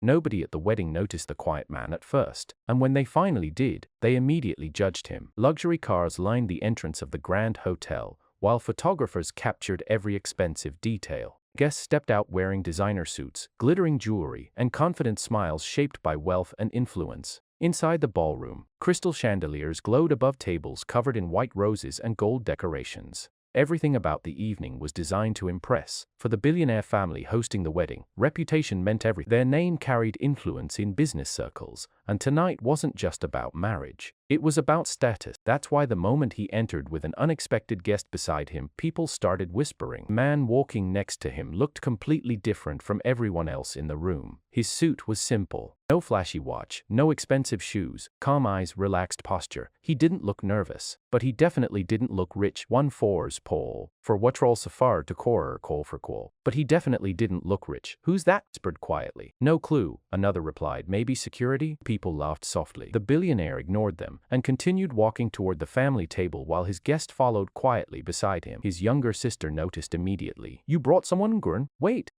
Nobody at the wedding noticed the quiet man at first, and when they finally did, they immediately judged him. Luxury cars lined the entrance of the grand hotel, while photographers captured every expensive detail. Guests stepped out wearing designer suits, glittering jewelry, and confident smiles shaped by wealth and influence. Inside the ballroom, crystal chandeliers glowed above tables covered in white roses and gold decorations. Everything about the evening was designed to impress. For the billionaire family hosting the wedding, reputation meant everything. Their name carried influence in business circles, and tonight wasn't just about marriage. It was about status. That's why the moment he entered with an unexpected guest beside him, people started whispering. The man walking next to him looked completely different from everyone else in the room. His suit was simple. No flashy watch, no expensive shoes, calm eyes, relaxed posture. He didn't look nervous, but he definitely didn't look rich. 1-4's Paul. For what roll Safar to Corer call for call. But he definitely didn't look rich. Who's that? Whispered quietly. No clue, another replied. Maybe security? People laughed softly. The billionaire ignored them and continued walking toward the family table while his guest followed quietly beside him. His younger sister noticed immediately. You brought someone, Groom? Wait.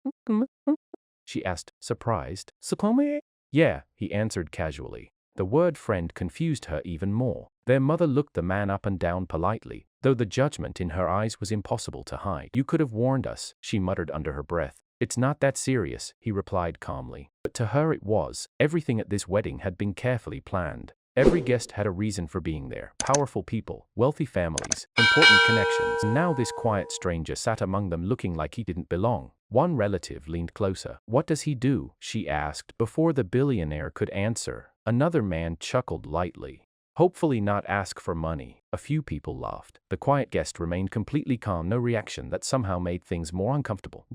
She asked, surprised. Salome? Yeah, he answered casually. The word friend confused her even more. Their mother looked the man up and down politely, though the judgment in her eyes was impossible to hide. You could have warned us, she muttered under her breath. It's not that serious, he replied calmly. But to her it was. Everything at this wedding had been carefully planned. Every guest had a reason for being there. Powerful people, wealthy families, important connections. And now this quiet stranger sat among them looking like he didn't belong. One relative leaned closer. What does he do? She asked before the billionaire could answer. Another man chuckled lightly. Hopefully not ask for money. A few people laughed. The quiet guest remained completely calm, no reaction that somehow made things more uncomfortable.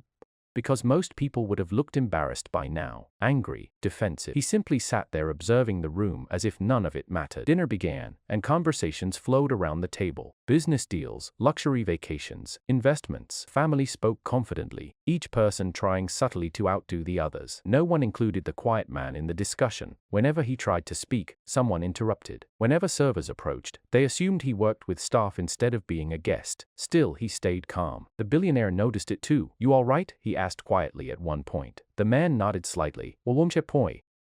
Because most people would have looked embarrassed by now, angry, defensive. He simply sat there observing the room as if none of it mattered. Dinner began, and conversations flowed around the table. Business deals, luxury vacations, investments. Family spoke confidently, each person trying subtly to outdo the others. No one included the quiet man in the discussion. Whenever he tried to speak, someone interrupted. Whenever servers approached, they assumed he worked with staff instead of being a guest. Still, he stayed calm. The billionaire noticed it too. You all right? He asked quietly at one point. The man nodded slightly.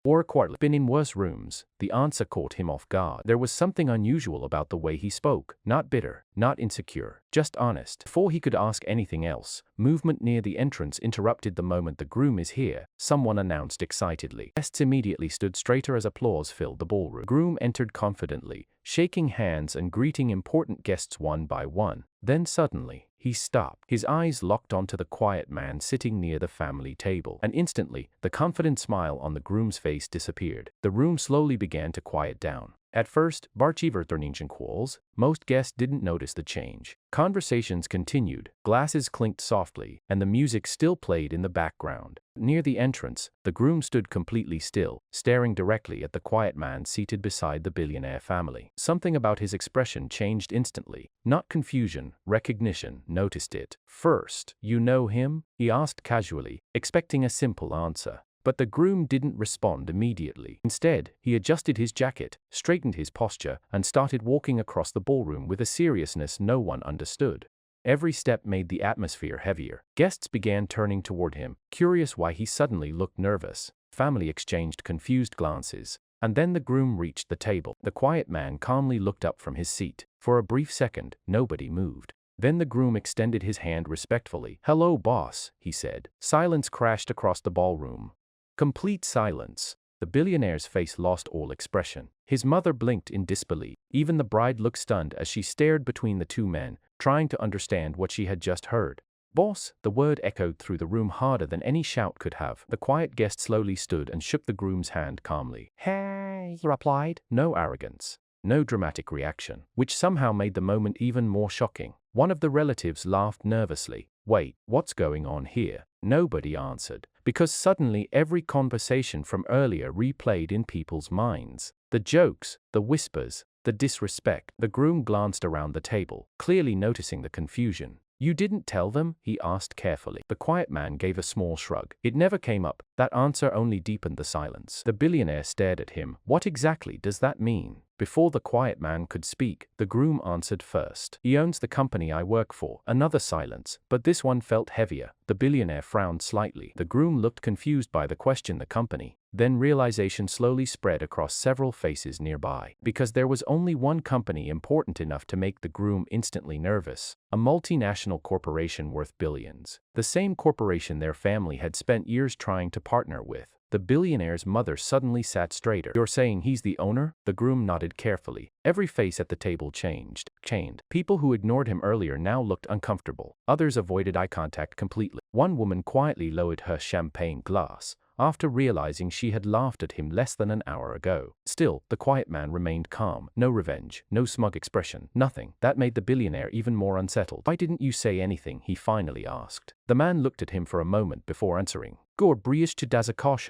Or quarterly. Been in worse rooms. The answer caught him off guard. There was something unusual about the way he spoke. Not bitter, not insecure, just honest. Before he could ask anything else, movement near the entrance interrupted the moment. The groom is here, someone announced excitedly. Guests immediately stood straighter as applause filled the ballroom. The groom entered confidently, shaking hands and greeting important guests one by one. Then suddenly, he stopped. His eyes locked onto the quiet man sitting near the family table. And instantly, the confident smile on the groom's face disappeared. The room slowly began to quiet down. At first, most guests didn't notice the change. Conversations continued, glasses clinked softly, and the music still played in the background. Near the entrance, the groom stood completely still, staring directly at the quiet man seated beside the billionaire family. Something about his expression changed instantly. Not confusion, recognition. Noticed it. First, you know him? He asked casually, expecting a simple answer. But the groom didn't respond immediately. Instead, he adjusted his jacket, straightened his posture, and started walking across the ballroom with a seriousness no one understood. Every step made the atmosphere heavier. Guests began turning toward him, curious why he suddenly looked nervous. Family exchanged confused glances. And then the groom reached the table. The quiet man calmly looked up from his seat. For a brief second, nobody moved. Then the groom extended his hand respectfully. Hello, boss, he said. Silence crashed across the ballroom. Complete silence. The billionaire's face lost all expression. His mother blinked in disbelief. Even the bride looked stunned as she stared between the two men, trying to understand what she had just heard. Boss, the word echoed through the room harder than any shout could have. The quiet guest slowly stood and shook the groom's hand calmly. Hey, he replied. No arrogance. No dramatic reaction, which somehow made the moment even more shocking. One of the relatives laughed nervously. Wait, what's going on here? Nobody answered, because suddenly every conversation from earlier replayed in people's minds. The jokes, the whispers, the disrespect. The groom glanced around the table, clearly noticing the confusion. You didn't tell them? He asked carefully. The quiet man gave a small shrug. It never came up. That answer only deepened the silence. The billionaire stared at him. What exactly does that mean? Before the quiet man could speak, the groom answered first. He owns the company I work for. Another silence, but this one felt heavier. The billionaire frowned slightly. The groom looked confused by the question. The company. Then realization slowly spread across several faces nearby. Because there was only one company important enough to make the groom instantly nervous. A multinational corporation worth billions. The same corporation their family had spent years trying to partner with. The billionaire's mother suddenly sat straighter. You're saying he's the owner? The groom nodded carefully. Every face at the table changed. People who ignored him earlier now looked uncomfortable. Others avoided eye contact completely. One woman quietly lowered her champagne glass, after realizing she had laughed at him less than an hour ago. Still, the quiet man remained calm. No revenge, no smug expression, nothing. That made the billionaire even more unsettled. Why didn't you say anything? He finally asked. The man looked at him for a moment before answering.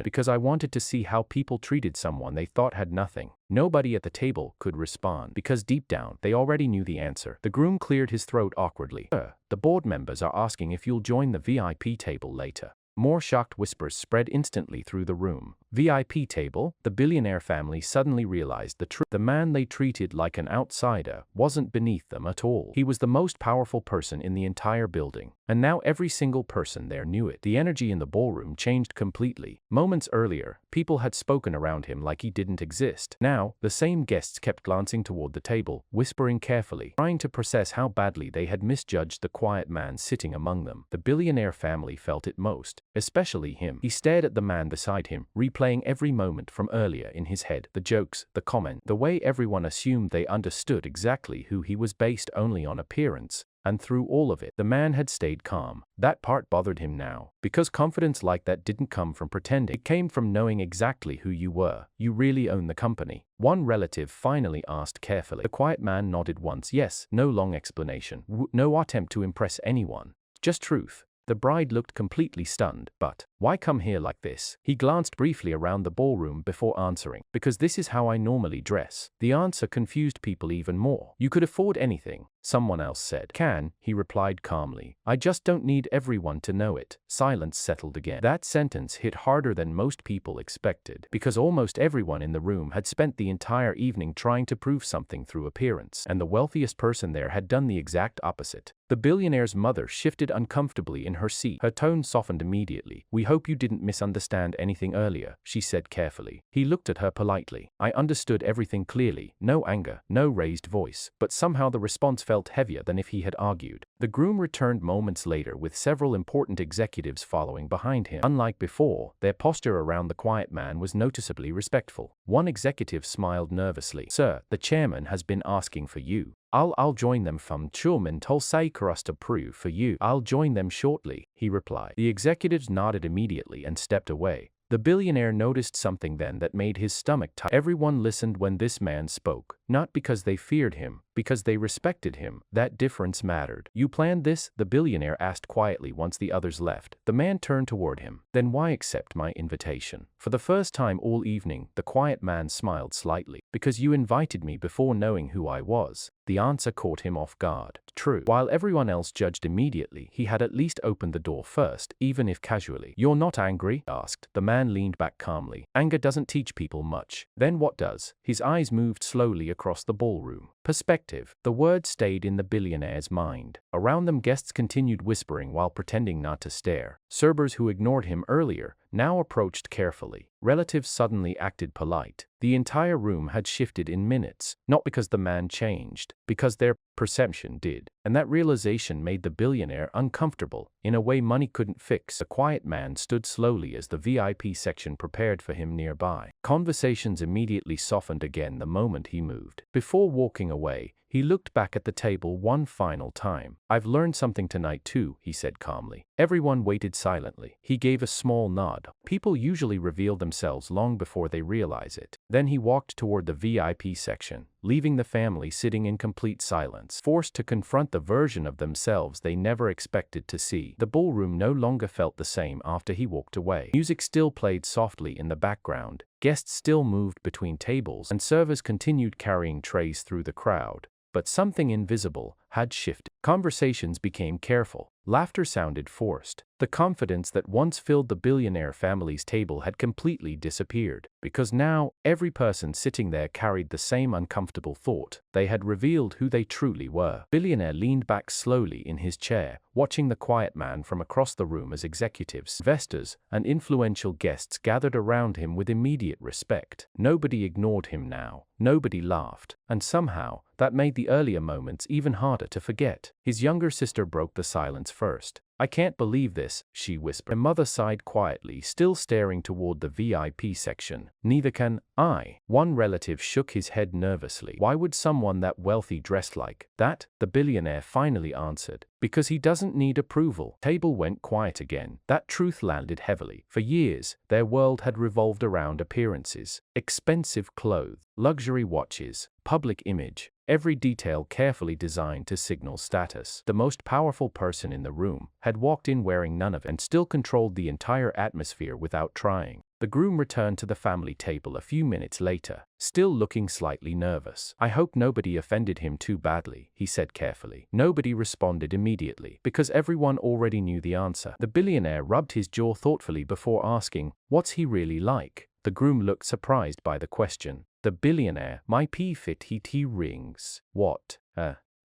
Because I wanted to see how people treated someone they thought had nothing. Nobody at the table could respond, because deep down, they already knew the answer. The groom cleared his throat awkwardly. Sir, the board members are asking if you'll join the VIP table later. More shocked whispers spread instantly through the room. VIP table? The billionaire family suddenly realized the truth. The man they treated like an outsider wasn't beneath them at all. He was the most powerful person in the entire building. And now every single person there knew it. The energy in the ballroom changed completely. Moments earlier, people had spoken around him like he didn't exist. Now, the same guests kept glancing toward the table, whispering carefully, trying to process how badly they had misjudged the quiet man sitting among them. The billionaire family felt it most. Especially him. He stared at the man beside him, replaying every moment from earlier in his head. The jokes, the comment, the way everyone assumed they understood exactly who he was based only on appearance. And through all of it, the man had stayed calm. That part bothered him now. Because confidence like that didn't come from pretending. It came from knowing exactly who you were. You really own the company. One relative finally asked carefully. The quiet man nodded once. Yes. No long explanation. No attempt to impress anyone. Just truth. The bride looked completely stunned. But why come here like this? He glanced briefly around the ballroom before answering. Because this is how I normally dress. The answer confused people even more. You could afford anything, someone else said. He replied calmly. I just don't need everyone to know it. Silence settled again. That sentence hit harder than most people expected. Because almost everyone in the room had spent the entire evening trying to prove something through appearance. And the wealthiest person there had done the exact opposite. The billionaire's mother shifted uncomfortably in her seat. Her tone softened immediately. We hope you didn't misunderstand anything earlier, she said carefully. He looked at her politely. I understood everything clearly. No anger, no raised voice. But somehow the response felt heavier than if he had argued. The groom returned moments later with several important executives following behind him. Unlike before, their posture around the quiet man was noticeably respectful. One executive smiled nervously. Sir, the chairman has been asking for you. I'll join them from Chulman Tulsay Karasta prove for you. I'll join them shortly, he replied. The executives nodded immediately and stepped away. The billionaire noticed something then that made his stomach tight. Everyone listened when this man spoke, not because they feared him, because they respected him. That difference mattered. You planned this? The billionaire asked quietly once the others left. The man turned toward him. Then why accept my invitation? For the first time all evening, the quiet man smiled slightly. Because you invited me before knowing who I was. The answer caught him off guard. True. While everyone else judged immediately, he had at least opened the door first, even if casually. You're not angry? Asked. The man leaned back calmly. Anger doesn't teach people much. Then what does? His eyes moved slowly across the ballroom. Perspective. The word stayed in the billionaire's mind. Around them guests continued whispering while pretending not to stare. Servers who ignored him earlier now approached carefully. Relatives suddenly acted polite. The entire room had shifted in minutes, not because the man changed, because their perception did. And that realization made the billionaire uncomfortable, in a way money couldn't fix. The quiet man stood slowly as the VIP section prepared for him nearby. Conversations immediately softened again the moment he moved. Before walking away, he looked back at the table one final time. I've learned something tonight too, he said calmly. Everyone waited silently. He gave a small nod. People usually reveal themselves long before they realize it. Then he walked toward the VIP section, leaving the family sitting in complete silence, forced to confront the version of themselves they never expected to see. The ballroom no longer felt the same after he walked away. Music still played softly in the background. Guests still moved between tables, and servers continued carrying trays through the crowd. But something invisible had shifted. Conversations became careful. Laughter sounded forced. The confidence that once filled the billionaire family's table had completely disappeared, because now every person sitting there carried the same uncomfortable thought. They had revealed who they truly were. Billionaire leaned back slowly in his chair, watching the quiet man from across the room as executives, investors, and influential guests gathered around him with immediate respect. Nobody ignored him now. Nobody laughed. And somehow, that made the earlier moments even harder to forget. His younger sister broke the silence first. "I can't believe this," she whispered. Her mother sighed quietly, still staring toward the VIP section. "Neither can I." One relative shook his head nervously. "Why would someone that wealthy dress like that?" the billionaire finally answered. "Because he doesn't need approval." Table went quiet again. That truth landed heavily. For years, their world had revolved around appearances. Expensive clothes, luxury watches, public image. Every detail carefully designed to signal status. The most powerful person in the room had walked in wearing none of it and still controlled the entire atmosphere without trying. The groom returned to the family table a few minutes later, still looking slightly nervous. "I hope nobody offended him too badly," he said carefully. Nobody responded immediately, because everyone already knew the answer. The billionaire rubbed his jaw thoughtfully before asking, "What's he really like?" The groom looked surprised by the question. The billionaire, "My P50T rings." "What?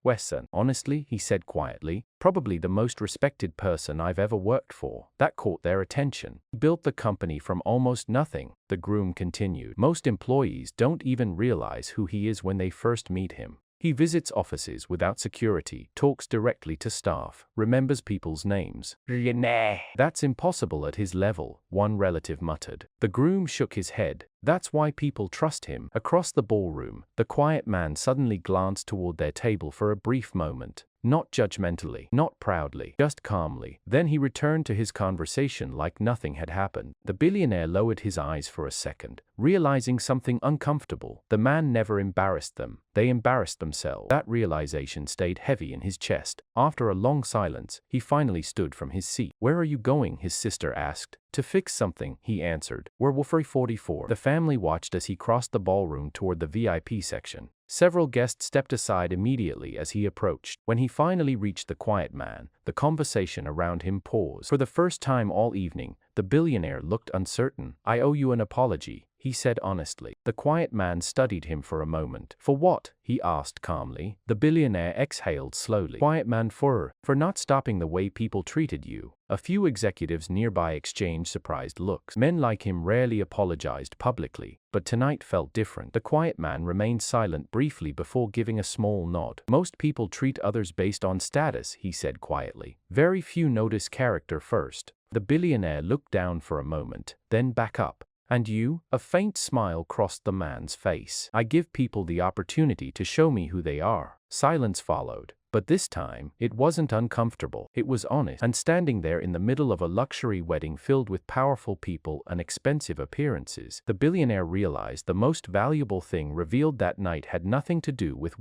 Wesson." "Honestly," he said quietly, "probably the most respected person I've ever worked for." That caught their attention. "He built the company from almost nothing," the groom continued. "Most employees don't even realize who he is when they first meet him. He visits offices without security, talks directly to staff, remembers people's names." "Billionaire." "That's impossible at his level," one relative muttered. The groom shook his head. "That's why people trust him." Across the ballroom, the quiet man suddenly glanced toward their table for a brief moment. Not judgmentally, not proudly, just calmly. Then he returned to his conversation like nothing had happened. The billionaire lowered his eyes for a second, realizing something uncomfortable. The man never embarrassed them. They embarrassed themselves. That realization stayed heavy in his chest. After a long silence, he finally stood from his seat. "Where are you going?" his sister asked. "To fix something," he answered. "We're Wolfrey 44. The family watched as he crossed the ballroom toward the VIP section. Several guests stepped aside immediately as he approached. When he finally reached the quiet man, the conversation around him paused. For the first time all evening, the billionaire looked uncertain. "I owe you an apology," he said honestly. The quiet man studied him for a moment. "For what?" he asked calmly. The billionaire exhaled slowly. "Quiet man, for not stopping the way people treated you." A few executives nearby exchanged surprised looks. Men like him rarely apologized publicly, but tonight felt different. The quiet man remained silent briefly before giving a small nod. "Most people treat others based on status," he said quietly. "Very few notice character first." The billionaire looked down for a moment, then back up. "And you?" A faint smile crossed the man's face. "I give people the opportunity to show me who they are." Silence followed. But this time, it wasn't uncomfortable. It was honest. And standing there in the middle of a luxury wedding filled with powerful people and expensive appearances, the billionaire realized the most valuable thing revealed that night had nothing to do with